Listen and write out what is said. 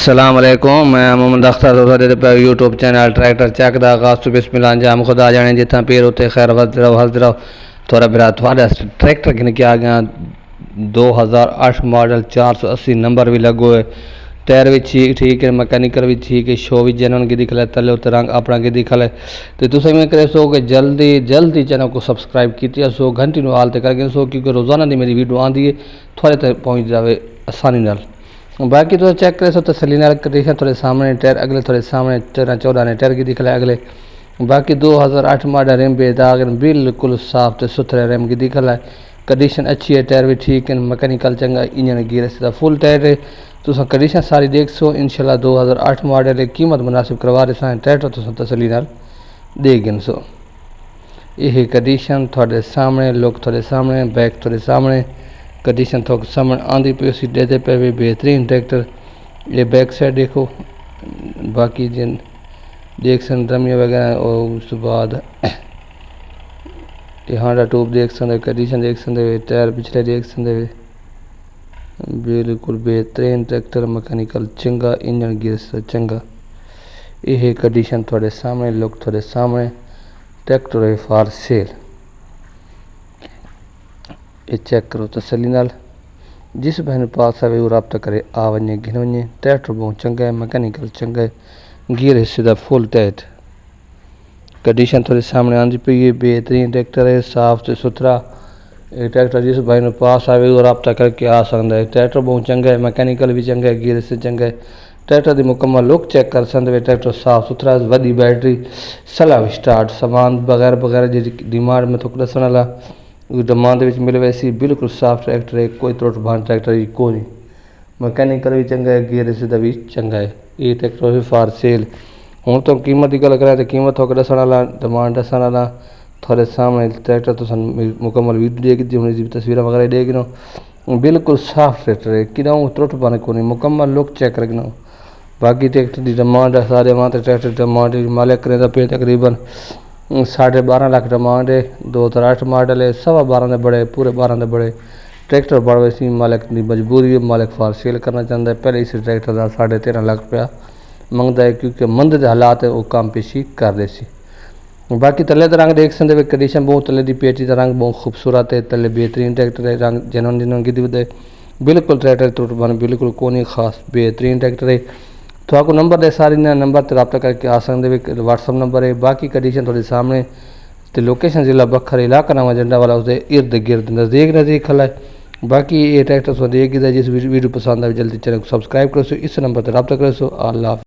अस्सलाम वालेकुम। मैं मोहम्मद अख्तर पर यूट्यूब चैनल ट्रैक्टर चक दा आगाज़ तो बिस्मिल्लाह जाम खुदा जाने जितना पीर उते खैर हज रहो थोड़ा बिरा थोड़ा ट्रैक्टर किन के आ गया 2008 मॉडल 480 नंबर भी लगो है। टायर भी ठीक है, मैकेनिकल भी ठीक है, शो भी जनवन की दिख लै तले उत्ते रंग अपना की दिख लै। तो तुम में करे सो कि जल्दी चैनल को सब्सक्राइब कीती सो घंटी हाल तक करके सो क्योंकि रोज़ाना की मेरी वीडियो आती है थोड़े तक पहुँच जाए आसानी नाल। बाकी तो चेक करे सो तसली नाल कंडीशन थोड़े सामने टायर अगले थोड़े सामने 13-14 ने टायर की दिख लै अगले। बाकी 2008 मॉडल रेम बेदाग बिल्कुल साफ तो सुथरे रेम की दिख लै। कंडीशन अच्छी है, टायर भी ठीक है, मैकेनिकल चंगा, इंजन गियर से फुल टायर है। तुम कंडीशन सारी देख सो इंशाल्लाह 2008 मॉडल है, कीमत मुनासिब करवा रहे ट्रैक्टर तुम तसली नाल देख गिन सो। यह कंडीशन थोड़े सामने, लुक थोड़े सामने, बैक थोड़े सामने, कंडीशन थोड़े सामने आँधी पे उसी देते पे भी बेहतरीन ट्रैक्टर। ये बैक साइड देखो, बाकी जिन देख सन रमिया वगैरह और उस बाद हांडा टूब देख सकते, कंडीशन देख सकते, टायर पिछले देख सकते, बिल्कुल बेहतरीन ट्रैक्टर, मैकेनिकल चंगा, इंजन गियर चंगा। यह कंडीशन थोड़े सामने, लुक थोड़े सामने, ट्रैक्टर है फॉर सेल। ये चेक करो तसली नाल, जिस बहन पास आवे वो रब्ता करे आ वने घिन वने। ट्रैक्टर बहुत चंगा है, मैकेनिकल चंगा है, गियर हिस्से का फुल टाइट। कंडीशन थोड़े सामने आंदी पई है, बेहतरीन ट्रैक्टर है, साफ से सुथरा। ये ट्रैक्टर जिस भाई ने पास आवे वो रब्ता करके आ सकता है। ट्रैक्टर बहुत चंगा है, मैकेनिकल भी चंगा है, गियर से चंगा है। ट्रैक्टर की मुकम्मल लुक चेक कर सकते। ट्रैक्टर साफ सुथरा, वड्डी बैटरी, सलाह स्टार्ट, सामान बगैर जी डिमांड में थोड़ा दसन वाला डिमांड मिले वैसी बिल्कुल साफ ट्रैक्टर है, कोई त्रुट भान ट्रैक्टर ही को नहीं। मैकेनिकल भी चंगा है, गियर से भी चंगा है। ये ट्रैक्टर है फॉर सेल। हूँ तो कीमत की गल करें तो कीमत थोड़ा दसन वाला, डिमांड दसन वाला, थोड़े सामने ट्रैक्टर तो मुकम्मल वीडियो देगी थी, तस्वीर वगैरह देगी ना, बिल्कुल साफ ट्रैक्टर है, कि त्रुट पाने को नहीं, मुकम्मल लुक चेक रखना। बाकी ट्रैक्टर की डिमांड है सारे वहाँ ट्रैक्टर डिमांड मालिक करें पे तकरीबन 12.5 लाख डिमांड है। 2008 मॉडल है, 12.25 के बड़े, पूरे 12 के बड़े ट्रैक्टर बड़ वैसी मालिक की मजबूरी है, मालिक फार सेल करना चाहता है। पहले इस ट्रैक्टर का 13.5 लाख रुपया मंगता है क्योंकि मंद के हालात है वो काम पेशी कर रहे सी। बाकी तले का रंग देख सकते, कंडीशन बहुत तले की पेटी का रंग बहुत खूबसूरत है, तले बेहतरीन ट्रैक्टर है, रंग जनवन की है, बिल्कुल ट्रैक्टर त्रुट बन बिल्कुल को नहीं, खास बेहतरीन ट्रैक्टर है। तो आपको नंबर दे सारी नंबर पर रब्ता करके आ सकते, व्हाट्सअप नंबर है। बाकी कंडीशन थोड़ी सामने तो लोकेशन जिला बखर इलाका नामा झंडा वाला उसके इर्द गिर्द नज़दीक खला है। बाकी ये ट्रैक्टर देख जिस वीडियो पसंद आए जल्दी चैनल को सब्सक्राइब करो, इस नंबर पर रब्ता करो। अल्लाह।